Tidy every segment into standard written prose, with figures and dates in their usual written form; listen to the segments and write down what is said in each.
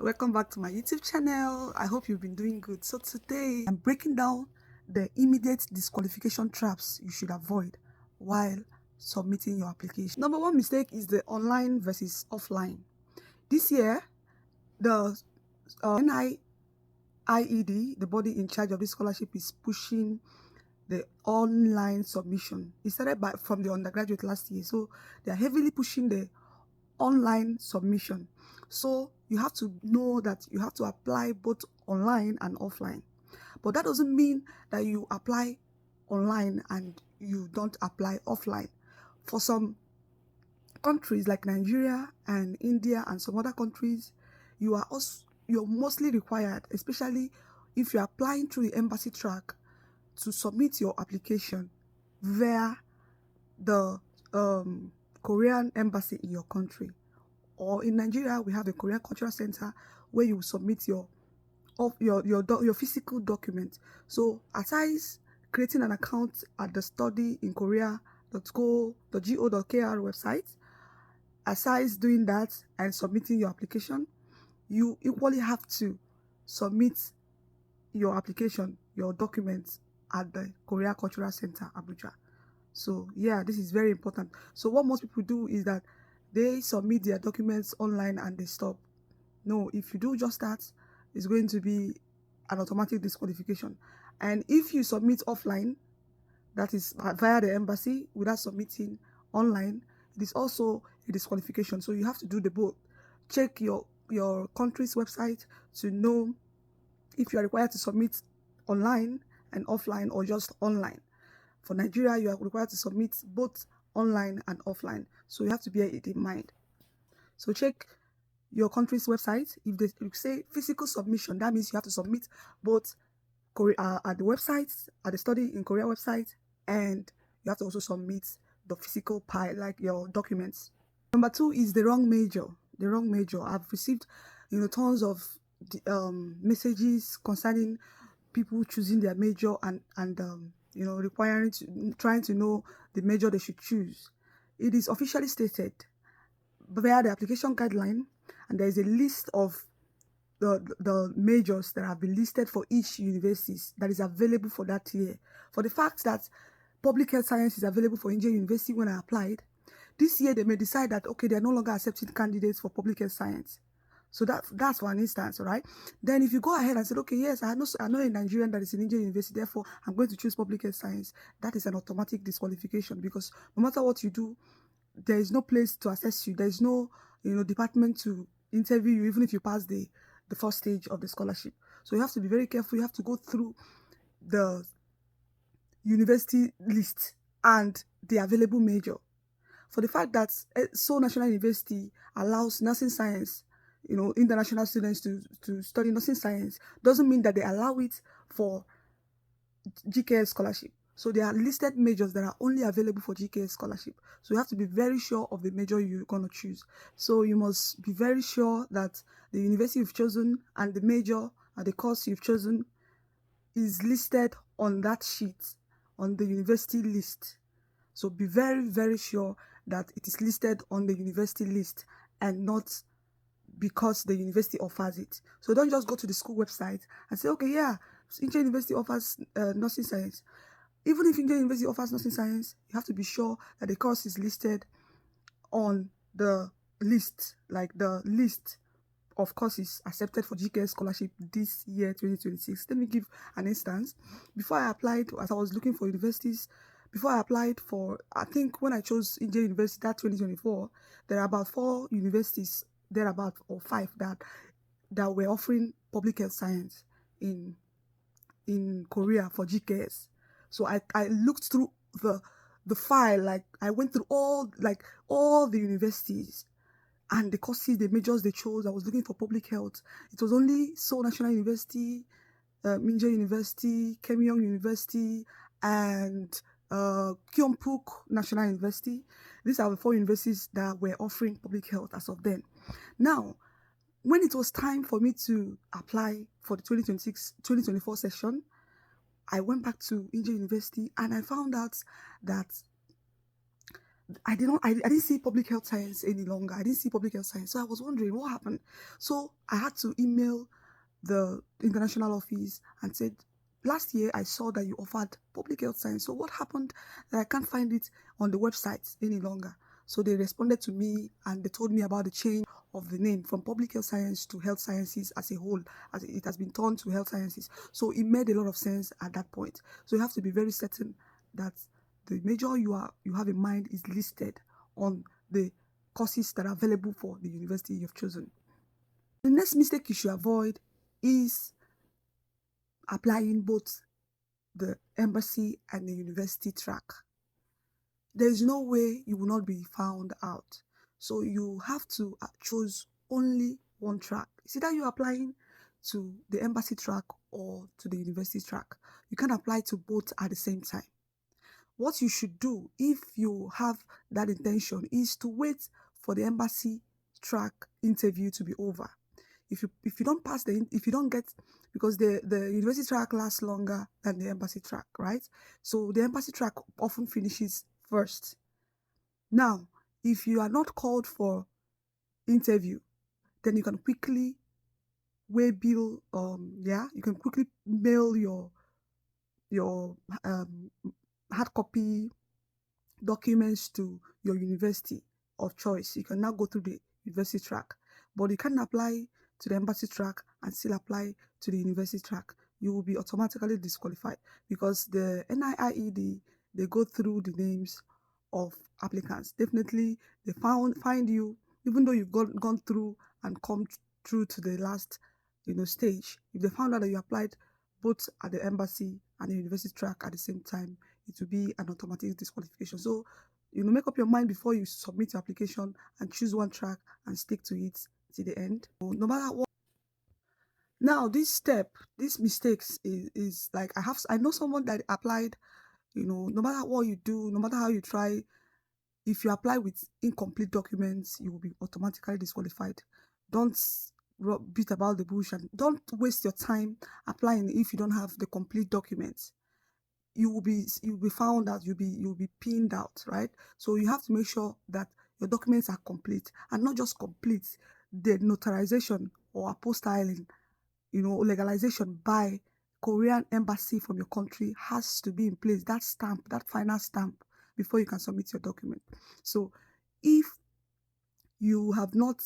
welcome back to my YouTube channel. I hope you've been doing good. So today I'm breaking down the immediate disqualification traps you should avoid while submitting your application. Number one mistake is the online versus offline. This year, the NIED, the body in charge of this scholarship, is pushing the online submission. It started from the undergraduate last year, so they are heavily pushing the online submission. So you have to know that you have to apply both online and offline. But that doesn't mean that you apply online and you don't apply offline. For some countries like Nigeria and India and some other countries, you're mostly required, especially if you're applying through the embassy track, to submit your application via the Korean embassy in your country. Or in Nigeria, we have the Korean Cultural Center where you submit your physical document. So aside creating an account at the studyinkorea.go.kr website, aside doing that and submitting your application, you equally have to submit your application, your documents at the Korea Cultural Center, Abuja. So yeah, this is very important. So what most people do is that they submit their documents online and they stop. No, if you do just that, it's going to be an automatic disqualification. And if you submit offline, that is via the embassy, without submitting online, it is also a disqualification. So you have to do the both. Check your country's website to know if you are required to submit online and offline or just online. For Nigeria, you are required to submit both online and offline. So you have to bear it in mind. So check your country's website. If they say physical submission, that means you have to submit both at the website, at the Study in Korea website, and you have to also submit the physical part, like your documents. Number two is the wrong major. The wrong major. I've received, tons of messages concerning people choosing their major and trying to know the major they should choose. It is officially stated via the application guideline, and there is a list of the majors that have been listed for each university that is available for that year. For the fact that public health science is available for Inje University when I applied, this year they may decide that, okay, they're no longer accepting candidates for public health science. So that's for an instance, right? Then if you go ahead and say, okay, yes, I know a Nigerian that is in Inje University, therefore I'm going to choose public health science, that is an automatic disqualification, because no matter what you do, there is no place to assess you. There is no, department to interview you, even if you pass the first stage of the scholarship. So you have to be very careful. You have to go through the university list and the available major. For the fact that Seoul National University allows nursing science, international students to study nursing science, doesn't mean that they allow it for GKS scholarship. So there are listed majors that are only available for GKS scholarship. So you have to be very sure of the major you're going to choose. So you must be very sure that the university you've chosen and the major and the course you've chosen is listed on that sheet, on the university list. So be very, very sure that it is listed on the university list and not because the university offers it. So don't just go to the school website and say, okay, yeah, Inje University offers nursing science. Even if Inje University offers nursing science, you have to be sure that the course is listed on the list, like the list of courses accepted for GKS scholarship this year, 2026. Let me give an instance. Before I applied, as I was looking for universities, before I applied for, I think when I chose Inje University, that 2024, there are about 4 universities, thereabout, or 5 that were offering public health science in Korea for GKS. So I looked through the file, like I went through all the universities and the courses, the majors they chose. I was looking for public health. It was only Seoul National University, Inje University, Kemyong University, and Gyeongbuk National University. These are the 4 universities that were offering public health as of then. Now, when it was time for me to apply for the 2024 session, I went back to Inje University and I found out that I didn't see public health science any longer. I didn't see public health science. So I was wondering what happened. So I had to email the international office and said, last year I saw that you offered public health science. So what happened that I can't find it on the website any longer? So they responded to me and they told me about the change of the name from public health science to health sciences as a whole, as it has been turned to health sciences. So it made a lot of sense at that point. So you have to be very certain that the major you have in mind is listed on the courses that are available for the university you've chosen. The next mistake you should avoid is applying both the embassy and the university track. There is no way you will not be found out. So you have to choose only one track. It's either you're applying to the embassy track or to the university track. You can't apply to both at the same time. What you should do if you have that intention is to wait for the embassy track interview to be over. If you don't pass if you don't get, because the university track lasts longer than the embassy track, right? So the embassy track often finishes first. Now, if you are not called for interview, then you can quickly you can quickly mail your hard copy documents to your university of choice. You can now go through the university track, but you can't apply to the embassy track and still apply to the university track. You will be automatically disqualified because the NIIED, they go through the names of applicants. Definitely, they find you, even though you've gone through and come through to the last stage. If they found out that you applied both at the embassy and the university track at the same time, it will be an automatic disqualification. So, make up your mind before you submit your application and choose one track and stick to it till the end. No matter what. Now, these mistakes is like I know someone that applied, no matter what you do, no matter how you try, if you apply with incomplete documents, you will be automatically disqualified. Don't beat about the bush and don't waste your time applying if you don't have the complete documents. You'll be found out, you'll be pinned out, right? So you have to make sure that your documents are complete, and not just complete, the notarization or apostilling, legalization by Korean embassy from your country has to be in place. That stamp, that final stamp, before you can submit your document. So if you have not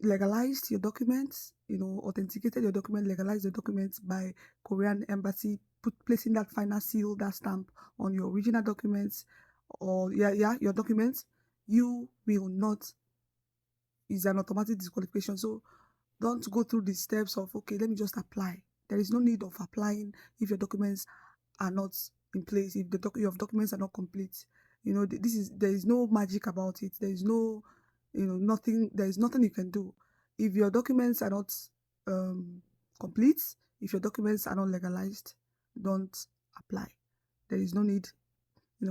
legalized your documents, authenticated your document, legalized the documents by Korean embassy, placing that final seal, that stamp on your original documents, or your documents, you will not, is an automatic disqualification. So don't go through the steps of, okay, let me just apply. There is no need of applying if your documents are not in place, if your documents are not complete. There is no magic about it. There is no, nothing. There is nothing you can do if your documents are not complete. If your documents are not legalized, don't apply. There is no need.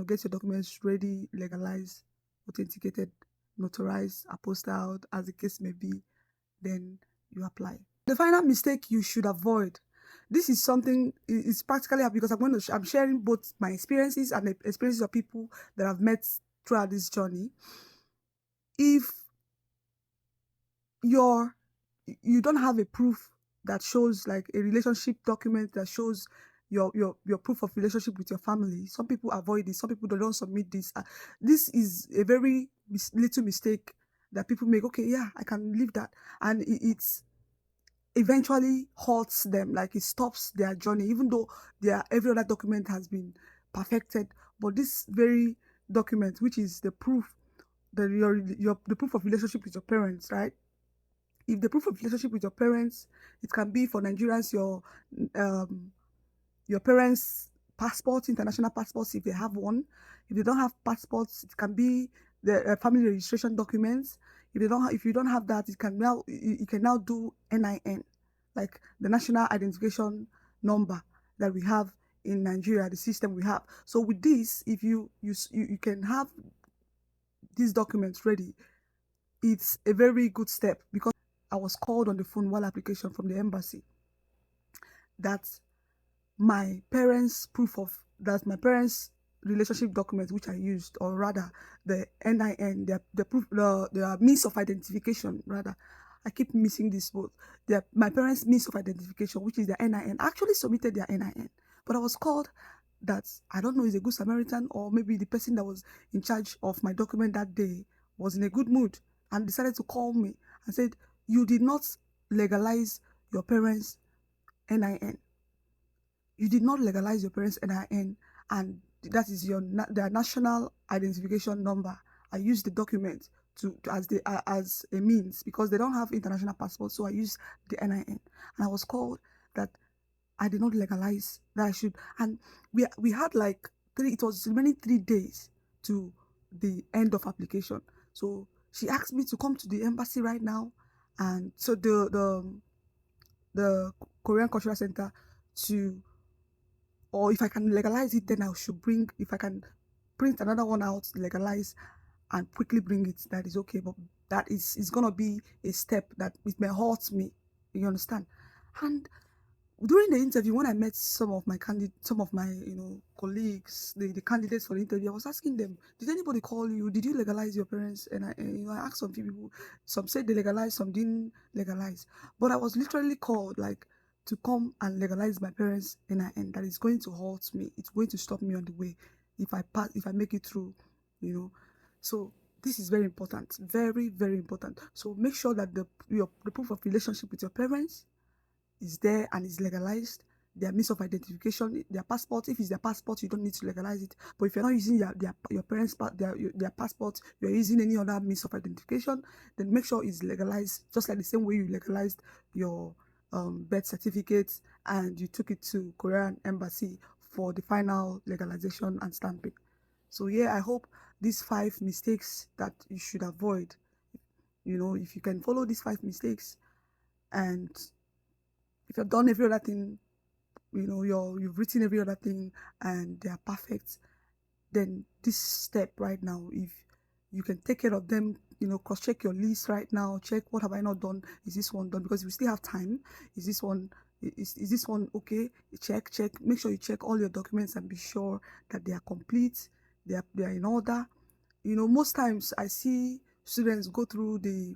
Get your documents ready, legalized, authenticated, notarized, apostilled, as the case may be. Then you apply. The final mistake you should avoid. This is something, it's practically because I'm sharing both my experiences and the experiences of people that I've met throughout this journey. If you don't have a proof that shows, like a relationship document that shows your proof of relationship with your family, some people avoid this. Some people don't submit this. This is a very little mistake that people make. Okay, yeah, I can leave that, and it's eventually halts them, like it stops their journey, even though every other document has been perfected. But this very document, which is the proof that the proof of relationship with your parents, right? If the proof of relationship with your parents, it can be for Nigerians, your parents' passports, international passports, if they have one. If they don't have passports, it can be the family registration documents. If you don't have that, you can now do NIN, like the national identification number that we have in Nigeria, the system we have. So with this, if you can have these documents ready, it's a very good step. Because I was called on the phone while application from the embassy that my parents' relationship document which I used, or rather the NIN, the proof, the means of identification rather. I keep missing this both. My parents' means of identification, which is their NIN. I actually submitted their NIN, but I was called that I don't know is a good Samaritan, or maybe the person that was in charge of my document that day was in a good mood and decided to call me and said, "You did not legalize your parents' NIN. You did not legalize your parents' NIN, and that is their national identification number. I used the document as a means because they don't have international passports, so I used the NIN, and I was called that I did not legalize, that I should. And we had like it was remaining 3 days to the end of application. So she asked me to come to the embassy right now, and so the Korean Cultural Center to, or if I can legalize it, then I should bring, if I can print another one out, legalize, and quickly bring it, that is okay. But that is gonna be a step that it may hurt me. You understand? And during the interview, when I met some of my colleagues, the candidates for the interview, I was asking them, did anybody call you? Did you legalize your parents? And I asked some few people. Some said they legalized, some didn't legalize. But I was literally called like to come and legalize my parents' NIN. That is going to hurt me. It's going to stop me on the way if I make it through, you know. So this is very important, very, very important. So make sure that the proof of relationship with your parents is there and is legalized. Their means of identification, their passport. If it's their passport, you don't need to legalize it. But if you're not using your parents' their passport, you're using any other means of identification, then make sure it's legalized, just like the same way you legalized your birth certificate and you took it to Korean embassy for the final legalization and stamping. So yeah, I hope these 5 mistakes that you should avoid, if you can follow these 5 mistakes, and if you've done every other thing, you've written every other thing and they are perfect, then this step right now, if you can take care of them, cross-check your list right now, check what have I not done, is this one done, because we still have time, is this one okay, check, make sure you check all your documents and be sure that they are complete, they are in order. Most times I see students go through the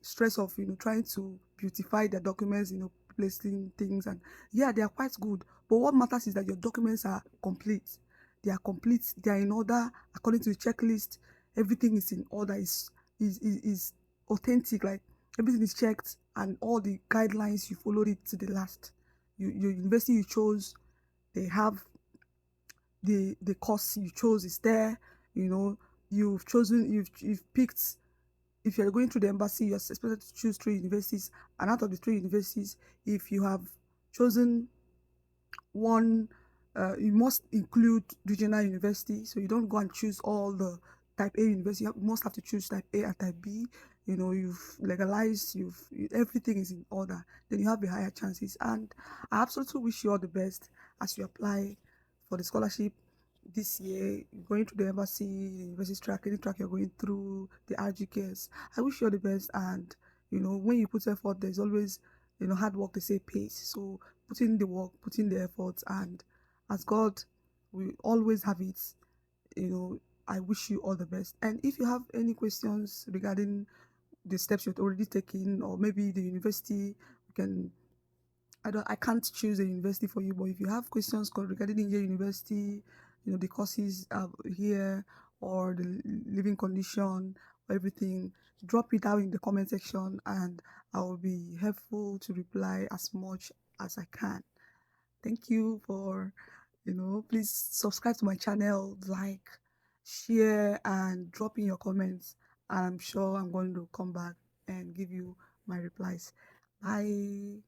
stress of trying to beautify their documents, placing things, and yeah, they are quite good, but what matters is that your documents are complete. They are complete, they are in order according to the checklist. Everything is in order, is authentic, like everything is checked and all the guidelines you followed it to the last. Your university you chose, they have the course you chose is there. You've picked. If you're going through the embassy, you're expected to choose 3 universities, and out of the 3 universities, if you have chosen one, you must include regional university, so you don't go and choose all the type A university. You must have to choose type A and type B. You've legalized, everything is in order, then you have the higher chances. And I absolutely wish you all the best as you apply for the scholarship this year. You're going to the embassy, the university track, any track you're going through, the RGKS. I wish you all the best. And when you put effort, there's always hard work, they say, pays. So put in the work, put in the effort, and as God will always have it, I wish you all the best. And if you have any questions regarding the steps you've already taken, or maybe the university, you can, I can't choose a university for you, but if you have questions regarding Inje University, the courses here, or the living condition, everything, drop it out in the comment section, and I will be helpful to reply as much as I can. Thank you for, please subscribe to my channel, like, share, and drop in your comments. And I'm sure I'm going to come back and give you my replies. Bye.